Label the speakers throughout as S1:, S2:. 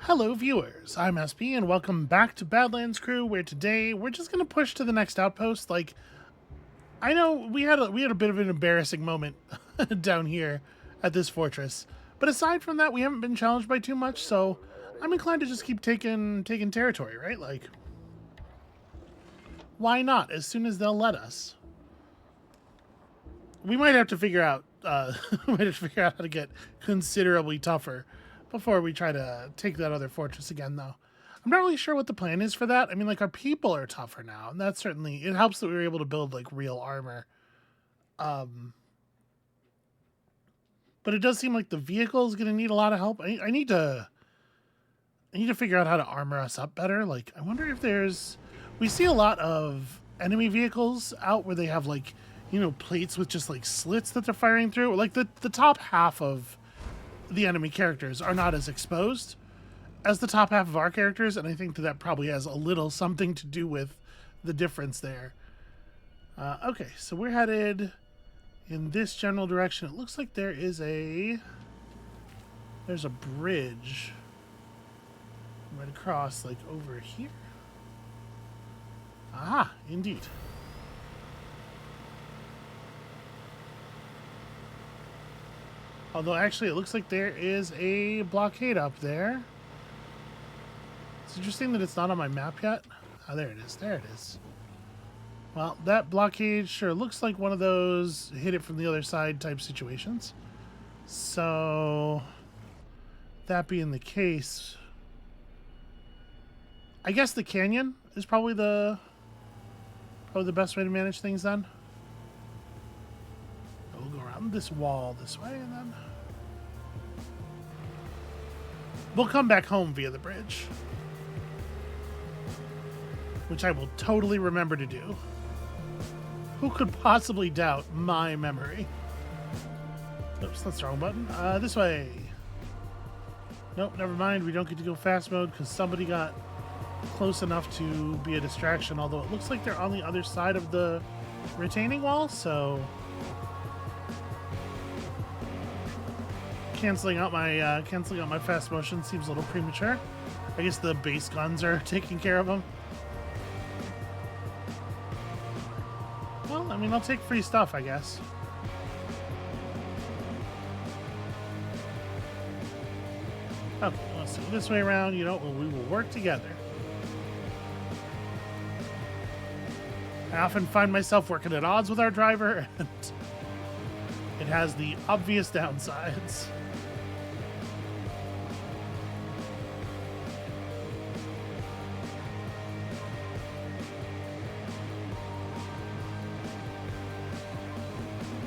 S1: Hello viewers, I'm SP and welcome back to Badlands Crew, where today we're just going to push to the next outpost. Like, I know we had a bit of an embarrassing moment down here at this fortress, but aside from that we haven't been challenged by too much, so I'm inclined to just keep taking territory, right? Like, why not, as soon as they'll let us. We might have to figure out we might have to figure out how to get considerably tougher before we try to take that other fortress again, though. I'm not really sure what the plan is for that. I mean, like, our people are tougher now, and that's certainly, it helps that we were able to build, like, real armor. But it does seem like the vehicle is going to need a lot of help. I need to figure out how to armor us up better. Like, I wonder if there's, we see a lot of enemy vehicles out where they have, like, you know, plates with just, like, slits that they're firing through. Like, the top half of the enemy characters are not as exposed as the top half of our characters, and I think that probably has a little something to do with the difference there. Okay, so we're headed in this general direction. It looks like there's a bridge right across, like, over here. Aha, indeed. Although, actually, it looks like there is a blockade up there. It's interesting that it's not on my map yet. Oh, there it is. There it is. Well, that blockade sure looks like one of those hit it from the other side type situations. So, that being the case, I guess the canyon is probably the best way to manage things then. We'll go around this wall this way, and then we'll come back home via the bridge, which I will totally remember to do. Who could possibly doubt my memory? Oops, that's the wrong button. This way. Nope, never mind. We don't get to go fast mode because somebody got close enough to be a distraction, although it looks like they're on the other side of the retaining wall, so canceling out my fast motion seems a little premature. I guess the base guns are taking care of them. Well, I mean, I'll take free stuff, I guess. Okay, let's do it this way around. You know, we will work together. I often find myself working at odds with our driver, and it has the obvious downsides.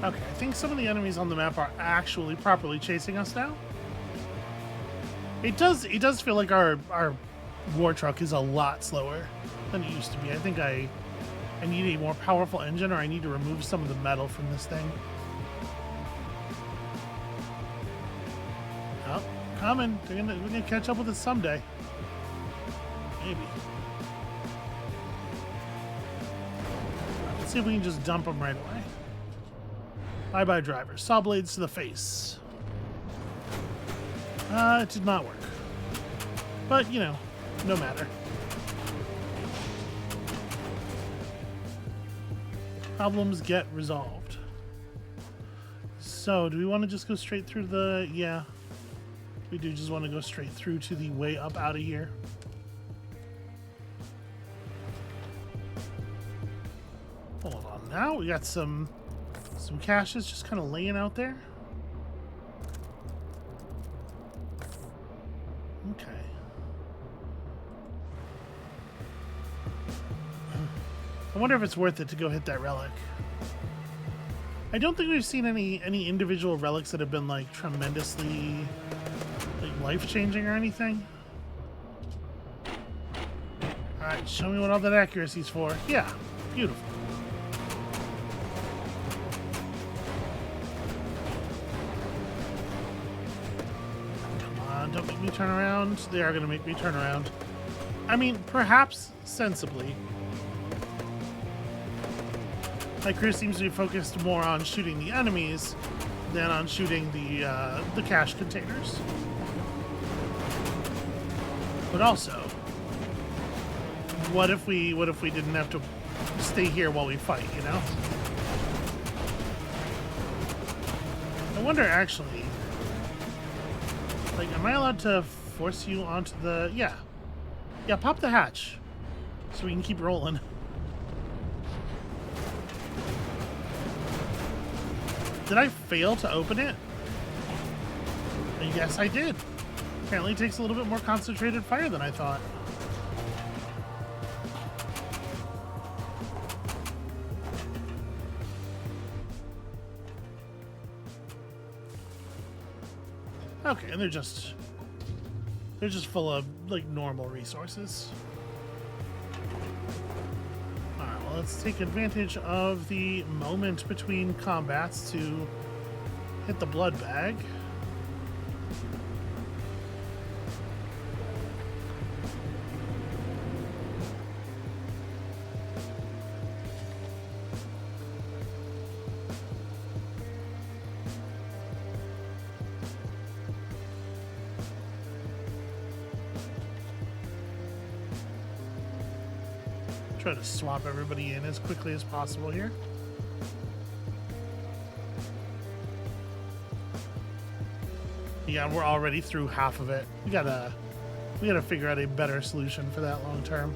S1: Okay, I think some of the enemies on the map are actually properly chasing us now. It does feel like our war truck is a lot slower than it used to be. I think I need a more powerful engine, or I need to remove some of the metal from this thing. Oh, coming. We're gonna catch up with us someday. Maybe. Let's see if we can just dump them right away. Bye-bye, driver. Saw blades to the face. It did not work. But, you know, no matter. Problems get resolved. So, do we want to just go straight through the... Yeah. We do just want to go straight through to the way up out of here. Hold on now. We got some caches just kind of laying out there. Okay. I wonder if it's worth it to go hit that relic. I don't think we've seen any individual relics that have been, like, tremendously, like, life-changing or anything. Alright, show me what all that accuracy's for. Yeah, beautiful. Don't make me turn around. They are going to make me turn around. I mean, perhaps sensibly. My crew seems to be focused more on shooting the enemies than on shooting the cache containers. But also, what if we didn't have to stay here while we fight, you know? I wonder, actually, like, am I allowed to force you onto the... Yeah, pop the hatch so we can keep rolling. Did I fail to open it? Yes, I did. Apparently it takes a little bit more concentrated fire than I thought. Okay, and they're just full of, like, normal resources. Alright, well, let's take advantage of the moment between combats to hit the blood bag. Try to swap everybody in as quickly as possible here. Yeah, we're already through half of it. We gotta figure out a better solution for that long term.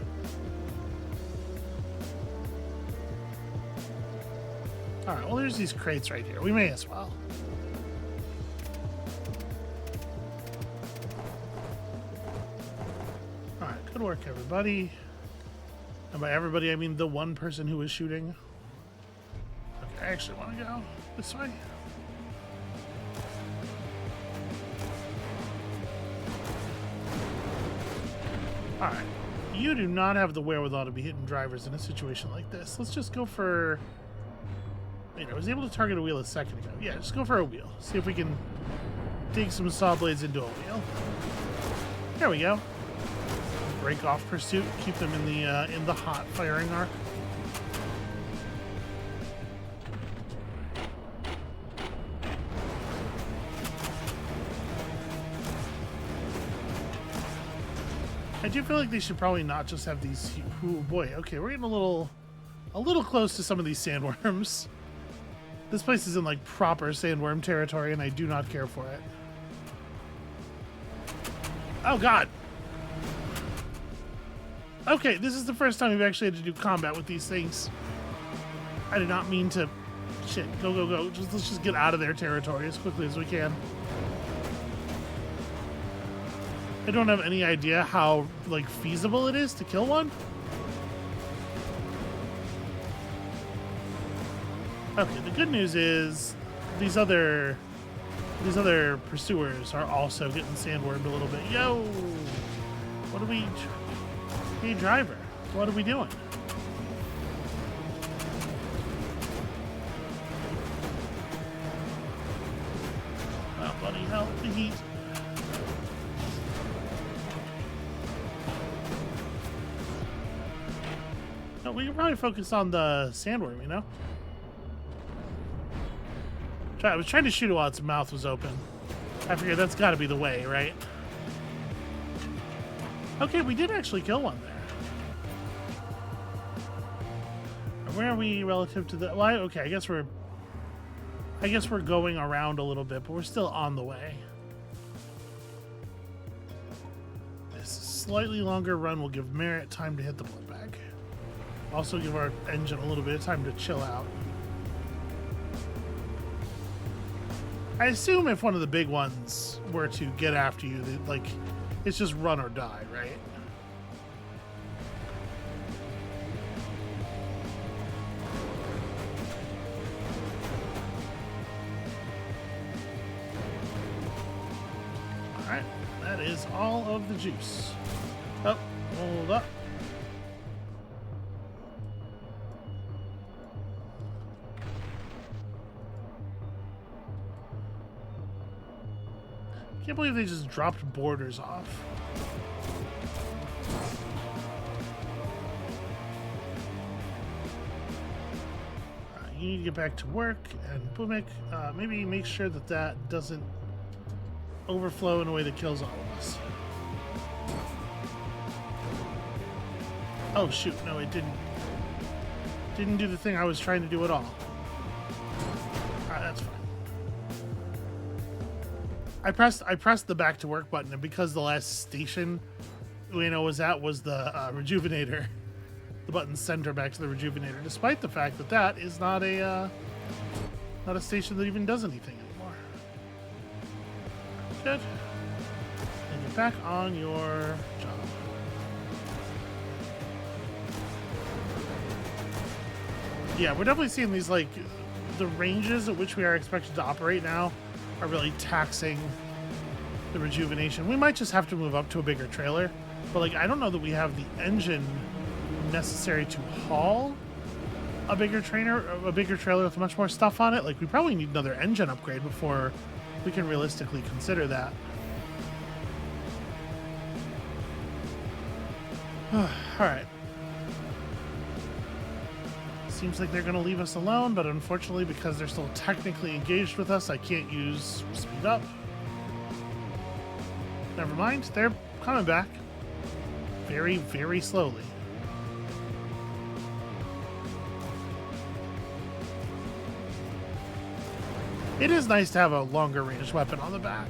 S1: Alright, well, there's these crates right here. We may as well. Alright, good work, everybody. And by everybody, I mean the one person who was shooting. Okay, I actually want to go this way. Alright. You do not have the wherewithal to be hitting drivers in a situation like this. Let's just go for... Wait, I was able to target a wheel a second ago. Yeah, just go for a wheel. See if we can dig some saw blades into a wheel. There we go. Break off pursuit, keep them in the hot firing arc. I do feel like they should probably not just have these. Oh boy, okay, we're getting a little close to some of these sandworms. This place is in like proper sandworm territory, and I do not care for it. Oh god. Okay, this is the first time we've actually had to do combat with these things. I did not mean to... Shit, go, go, go. Let's just get out of their territory as quickly as we can. I don't have any idea how, like, feasible it is to kill one. Okay, the good news is these other pursuers are also getting sandwormed a little bit. Yo! What are we... Hey, driver, what are we doing? Oh, buddy, help the heat. No, we can probably focus on the sandworm, you know? I was trying to shoot it while its mouth was open. I figured that's got to be the way, right? Okay, we did actually kill one there. Where are we relative to the... Well, okay, I guess we're going around a little bit, but we're still on the way. This slightly longer run will give Merritt time to hit the blood bag. Also give our engine a little bit of time to chill out. I assume if one of the big ones were to get after you, like, it's just run or die, right? Alright, that is all of the juice. Oh, hold up. Can't believe they just dropped borders off. You need to get back to work, and Bumik, maybe make sure that that doesn't overflow in a way that kills all of us. Oh shoot, no it didn't. Didn't do the thing I was trying to do at all. Alright, that's fine. I pressed the back to work button, and because the last station Ueno was at was the rejuvenator, the button sent her back to the rejuvenator, despite the fact that that is not a station that even does anything anymore. Good. And get back on your job. Yeah, we're definitely seeing these, like, the ranges at which we are expected to operate now are really taxing the rejuvenation. We might just have to move up to a bigger trailer, but, like, I don't know that we have the engine necessary to haul a bigger trailer with much more stuff on it. Like, we probably need another engine upgrade before we can realistically consider that. Alright. Seems like they're going to leave us alone, but unfortunately, because they're still technically engaged with us, I can't use speed up. Never mind, they're coming back. Very, very slowly. It is nice to have a longer range weapon on the back.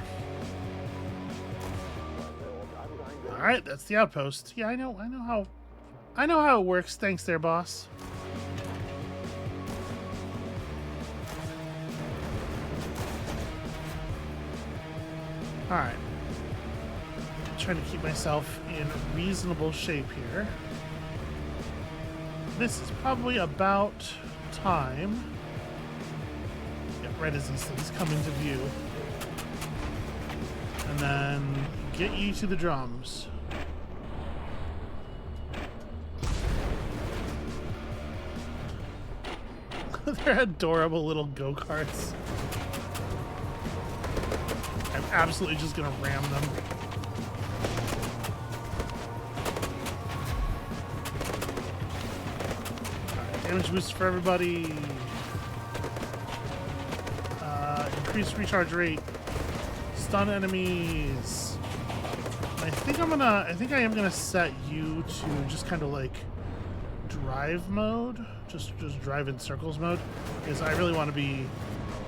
S1: Alright, that's the outpost. Yeah, I know how it works. Thanks there, boss. Alright. Trying to keep myself in reasonable shape here. This is probably about time. Get right as these things come into view. And then get you to the drums. They're adorable little go-karts. I'm absolutely just gonna ram them. Alright, damage boost for everybody. Increased recharge rate. Stun enemies. I think I am gonna set you to just kind of like drive mode. Just drive in circles mode. Because I really want to be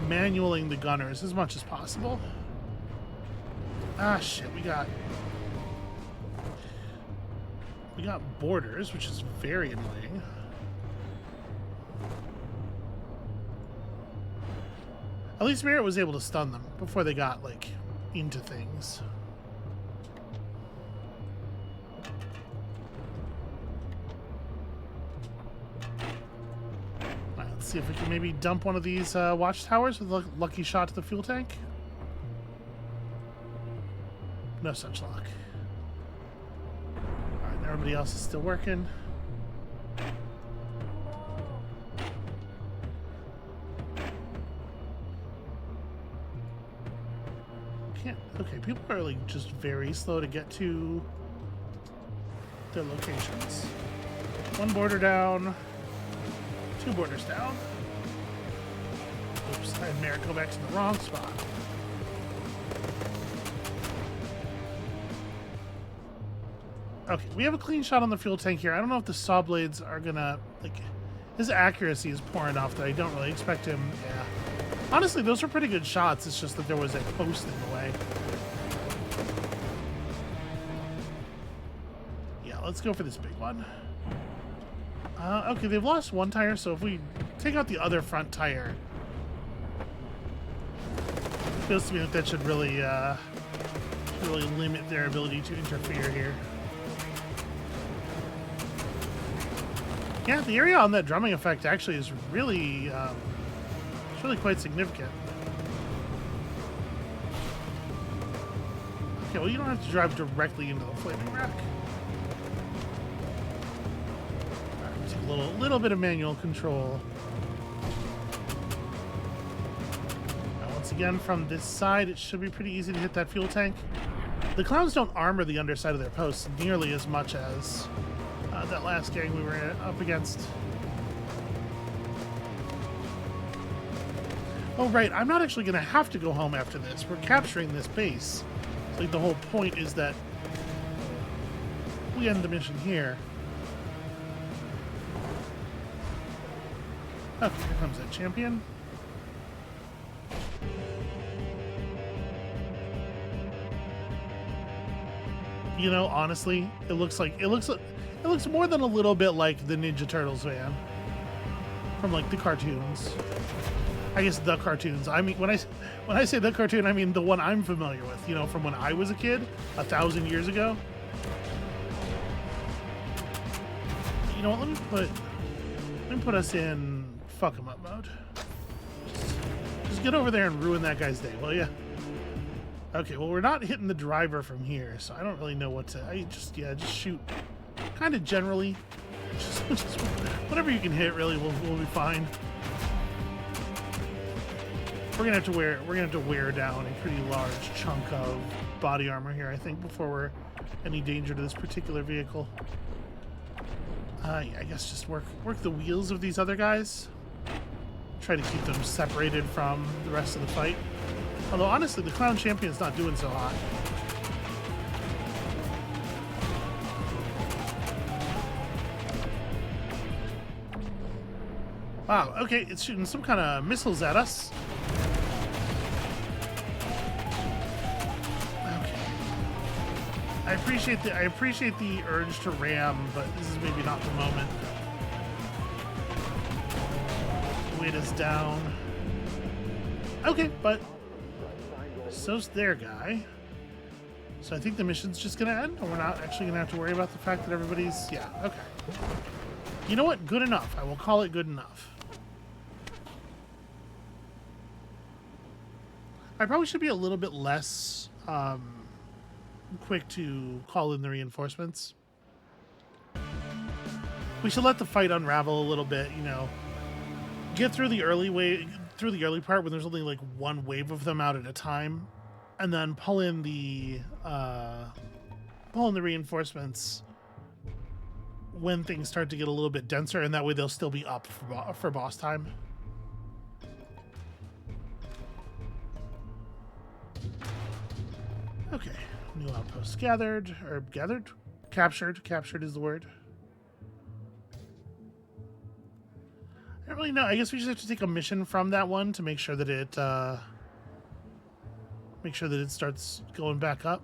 S1: manualing the gunners as much as possible. Ah, shit, we got borders, which is very annoying. At least Merritt was able to stun them before they got, like, into things. Alright, let's see if we can maybe dump one of these watchtowers with a lucky shot to the fuel tank. No such luck. Alright, everybody else is still working. Okay, people are like just very slow to get to their locations. One border down, two borders down. Oops, I had Merritt go back to the wrong spot. Okay, we have a clean shot on the fuel tank here. I don't know if the saw blades are gonna, like, his accuracy is poor enough that I don't really expect him, yeah. Honestly, those were pretty good shots. It's just that there was a post in the way. Yeah, let's go for this big one. Okay, they've lost one tire, so if we take out the other front tire, it feels to me like that should really, really limit their ability to interfere here. Yeah, the area on that drumming effect actually is really, it's really quite significant. Okay, well, you don't have to drive directly into the flaming rack. Alright, take a little bit of manual control. Now, once again, from this side, it should be pretty easy to hit that fuel tank. The clowns don't armor the underside of their posts nearly as much as that last gang we were up against. Oh, right, I'm not actually going to have to go home after this. We're capturing this base. Like, the whole point is that we end the mission here. Okay, here comes that champion. You know, honestly, it looks more than a little bit like the Ninja Turtles van from like the cartoons. I guess the cartoons. I mean, when I say the cartoon, I mean the one I'm familiar with. You know, from when I was a kid, 1,000 years ago. You know what? Let me put us in fuck 'em up mode. Just get over there and ruin that guy's day, will ya? Okay, well, we're not hitting the driver from here, so I don't really know what to... just shoot kind of generally. Just whatever you can hit, really, will be fine. We're gonna have to wear down a pretty large chunk of body armor here, I think, before we're any danger to this particular vehicle. Yeah, I guess just work the wheels of these other guys. Try to keep them separated from the rest of the fight. Although, honestly, the Clown Champion's not doing so hot. Wow, okay, it's shooting some kind of missiles at us. Okay. I appreciate the urge to ram, but this is maybe not the moment. Weight us down. Okay, but so's their guy. So I think the mission's just gonna end, and we're not actually gonna have to worry about the fact that everybody's... Yeah, okay. You know what? Good enough. I will call it good enough. I probably should be a little bit less quick to call in the reinforcements. We should let the fight unravel a little bit, you know. Get through the early part when there's only like one wave of them out at a time, and then pull in the reinforcements when things start to get a little bit denser, and that way they'll still be up for boss time. Okay, new outpost captured. Captured is the word. I don't really know. I guess we just have to take a mission from that one to make sure that it starts going back up.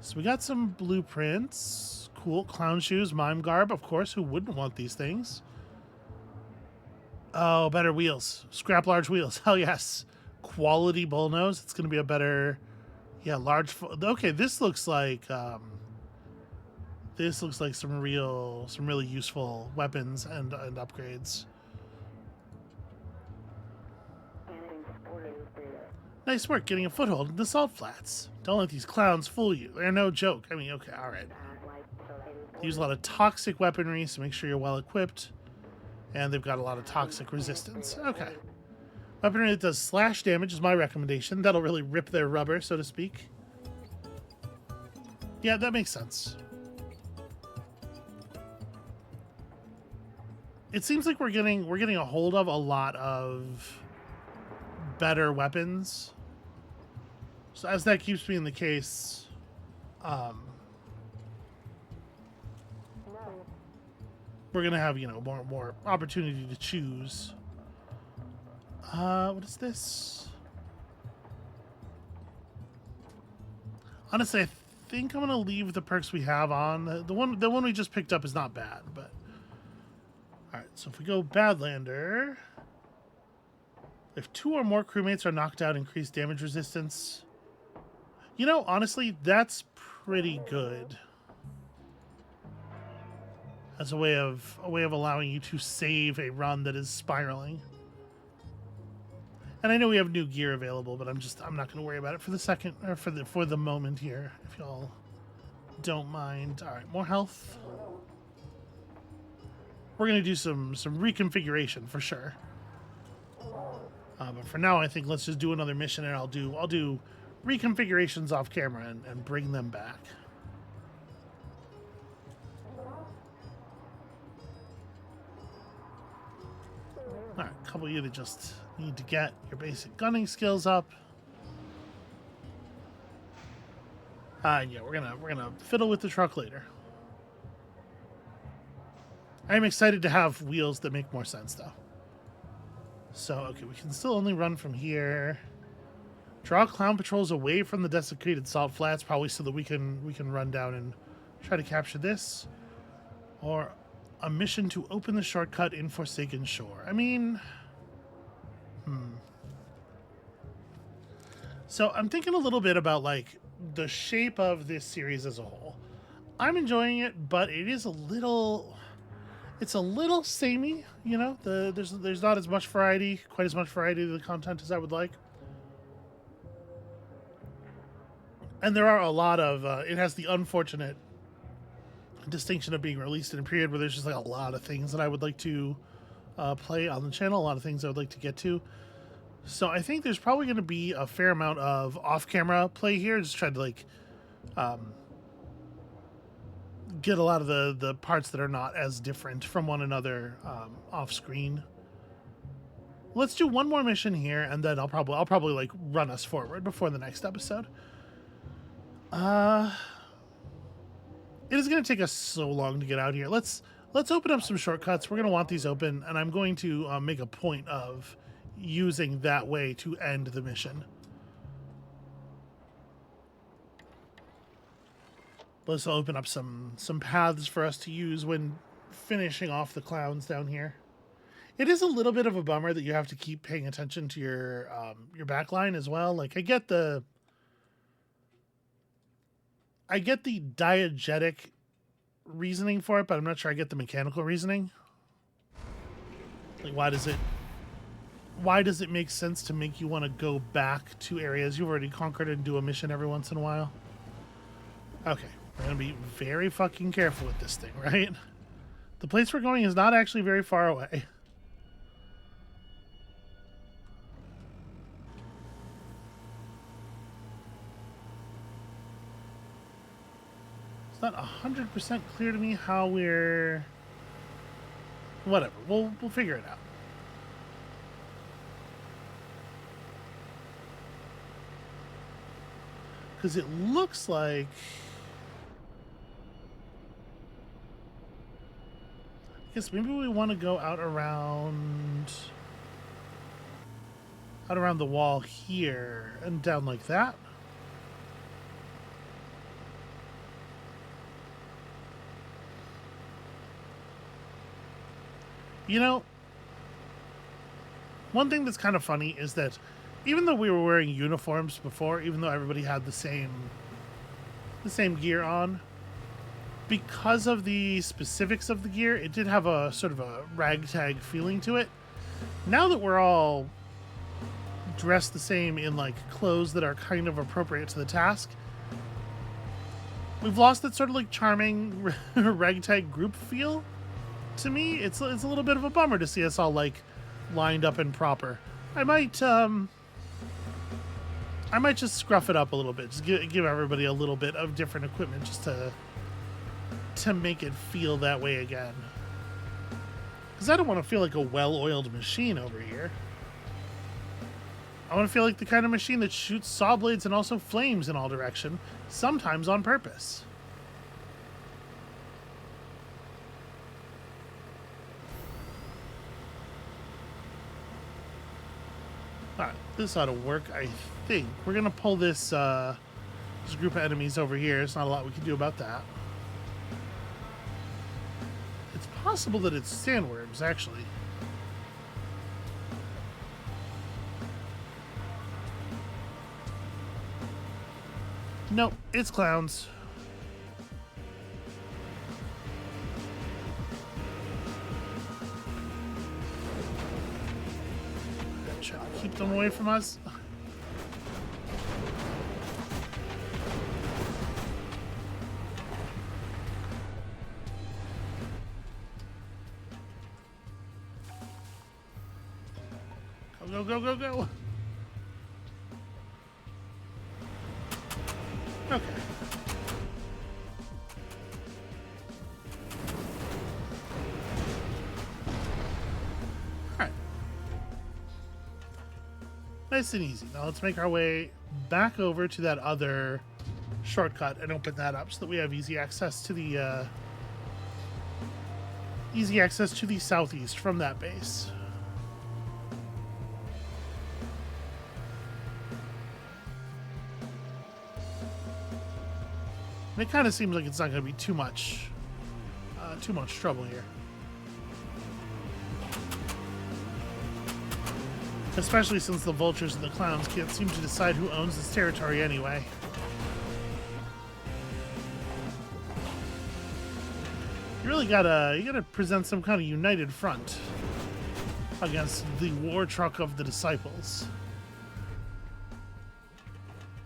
S1: So we got some blueprints. Cool. Clown shoes, mime garb, of course. Who wouldn't want these things? Oh, better wheels. Scrap large wheels. Hell yes. Quality bullnose. It's going to be a better... Yeah, large... Okay, this looks like some really useful weapons and upgrades. Nice work getting a foothold in the salt flats. Don't let these clowns fool you. They're no joke. I mean, okay, alright. They use a lot of toxic weaponry, so make sure you're well equipped. And they've got a lot of toxic resistance. Okay. Weaponry that does slash damage is my recommendation. That'll really rip their rubber, so to speak. Yeah, that makes sense. It seems like we're getting a hold of a lot of better weapons. So as that keeps being the case, we're gonna have, you know, more opportunity to choose. What is this? Honestly, I think I'm gonna leave the perks we have on. The one we just picked up is not bad, but all right. So if we go Badlander, if 2 or more crewmates are knocked out, increased damage resistance. You know, honestly, that's pretty good. As a way of allowing you to save a run that is spiraling. And I know we have new gear available, but I'm not going to worry about it for the second, or for the moment here, if y'all don't mind. All right, more health. We're going to do some reconfiguration for sure. But for now, I think let's just do another mission, and I'll do reconfigurations off camera and bring them back. All right, a couple of you that just need to get your basic gunning skills up. Yeah, we're gonna fiddle with the truck later. I'm excited to have wheels that make more sense, though. So, okay, we can still only run from here. Draw clown patrols away from the desiccated salt flats, probably so that we can run down and try to capture this. Or a mission to open the shortcut in Forsaken Shore. I mean, So I'm thinking a little bit about like the shape of this series as a whole. I'm enjoying it, but it is it's a little samey, you know. There's not as much variety, quite as much variety to the content as I would like. And there are a lot of it has the unfortunate distinction of being released in a period where there's just like a lot of things that I would like to play on the channel, a lot of things I would like to get to. So I think there's probably going to be a fair amount of off-camera play here, just trying to like get a lot of the parts that are not as different from one another off-screen. Let's do one more mission here, and then I'll probably like run us forward before the next episode. It is going to take us so long to get out here. Let's open up some shortcuts. We're going to want these open, and I'm going to make a point of using that way to end the mission. Let's open up some paths for us to use when finishing off the clowns down here. It is a little bit of a bummer that you have to keep paying attention to your backline as well. Like I get the diegetic reasoning for it, but I'm not sure I get the mechanical reasoning. Like why does it make sense to make you want to go back to areas you've already conquered and do a mission every once in a while? Okay, we're going to be very fucking careful with this thing, right? The place we're going is not actually very far away. It's not 100% clear to me how we're... Whatever, we'll figure it out. Because it looks like... I guess maybe we want to go out around the wall here and down like that. You know, one thing that's kind of funny is that even though we were wearing uniforms before, even though everybody had the same gear on, because of the specifics of the gear, it did have a sort of a ragtag feeling to it. Now that we're all dressed the same in like clothes that are kind of appropriate to the task, we've lost that sort of like charming ragtag group feel. To me, it's a little bit of a bummer to see us all like lined up and proper. I might just scruff it up a little bit. Just give everybody a little bit of different equipment just to make it feel that way again. Because I don't want to feel like a well-oiled machine over here. I want to feel like the kind of machine that shoots saw blades and also flames in all directions, sometimes on purpose. Alright, this ought to work, I think. We're going to pull this group of enemies over here. There's not a lot we can do about that. It's possible that it's sandworms, actually. Nope, it's clowns. Try to keep them away from us. Go, go, go, go, go. Okay. Alright. Nice and easy. Now let's make our way back over to that other shortcut and open that up so that we have easy access to the easy access to the southeast from that base. And it kind of seems like it's not going to be too much trouble here. Especially since the vultures and the clowns can't seem to decide who owns this territory anyway. You gotta present some kind of united front against the war truck of the disciples.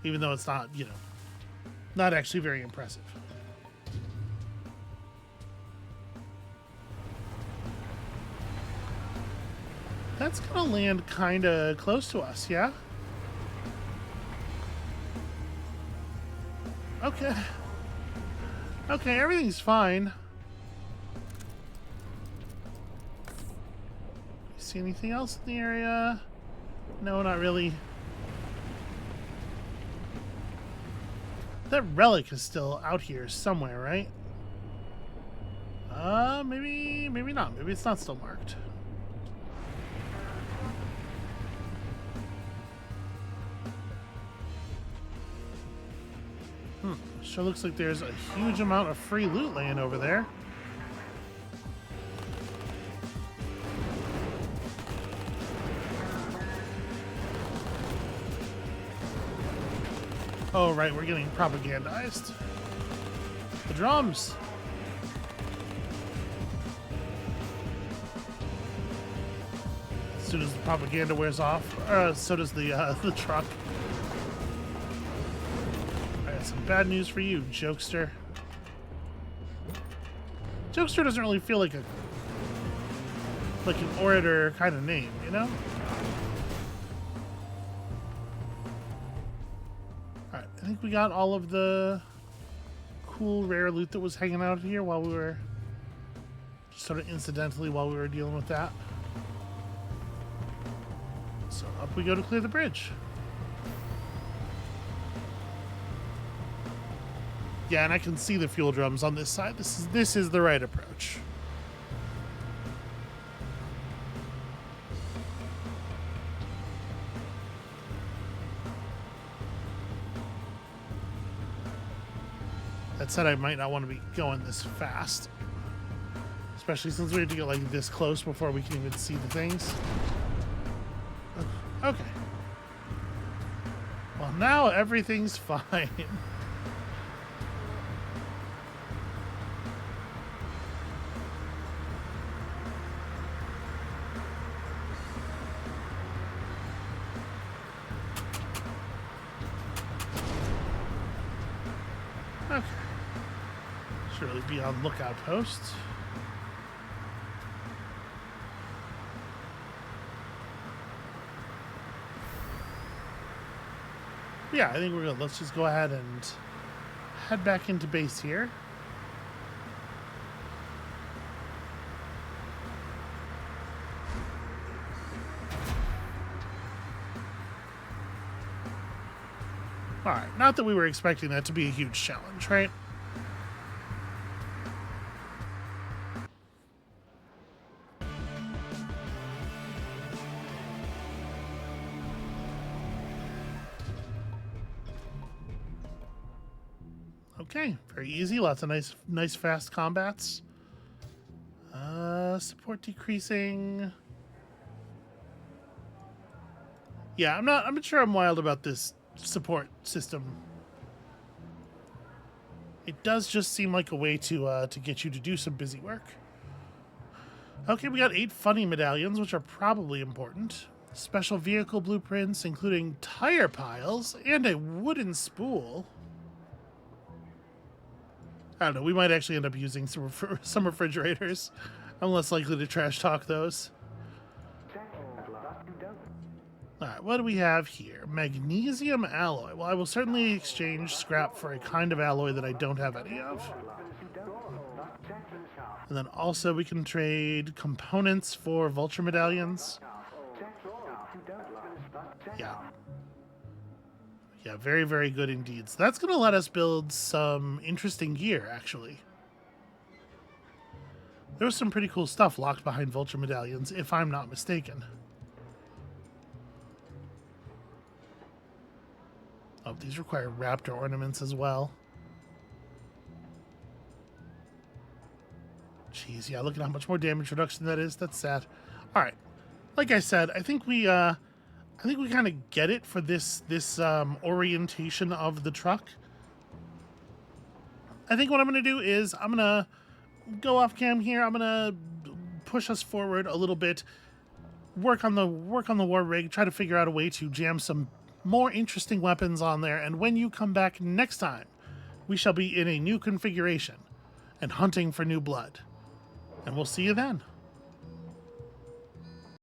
S1: Even though it's not, not actually very impressive. That's gonna land kinda close to us, yeah? Okay. Okay, everything's fine. See anything else in the area? No, not really. That relic is still out here somewhere, right? Maybe not. Maybe it's not still marked. Sure looks like there's a huge amount of free loot laying over there. Oh, right, we're getting propagandized. The drums! As soon as the propaganda wears off, so does the truck. Alright, some bad news for you, Jokester. Jokester doesn't really feel like an orator kind of name, you know? Alright, I think we got all of the cool rare loot that was hanging out here while we were sort of incidentally while we were dealing with that. So up we go to clear the bridge. Yeah, and I can see the fuel drums on this side. This is the right approach. That said, I might not want to be going this fast. Especially since we have to get like this close before we can even see the things. Okay. Well, now everything's fine. Okay. Should really be on lookout posts. Yeah, I think we're good. Let's just go ahead and head back into base here. Alright, not that we were expecting that to be a huge challenge, right? Okay, very easy. Lots of nice fast combats. Support decreasing. Yeah, I'm not sure I'm wild about this support system. It does just seem like a way to get you to do some busy work. Okay, we got 8 funny medallions, which are probably important. Special vehicle blueprints, including tire piles and a wooden spool. I don't know, we might actually end up using some refrigerators. I'm less likely to trash talk those. Alright, what do we have here? Magnesium alloy. Well, I will certainly exchange scrap for a kind of alloy that I don't have any of. And then also we can trade components for vulture medallions. Yeah. Yeah, very, very good indeed. So that's going to let us build some interesting gear, actually. There was some pretty cool stuff locked behind vulture medallions, if I'm not mistaken. Oh, these require raptor ornaments as well. Jeez, yeah, look at how much more damage reduction that is. That's sad. All right. Like I said, I think we kind of get it for this orientation of the truck. I think what I'm going to do is I'm going to go off cam here. I'm going to push us forward a little bit. Work on the war rig, try to figure out a way to jam some more interesting weapons on there, and when you come back next time, we shall be in a new configuration and hunting for new blood. And we'll see you then.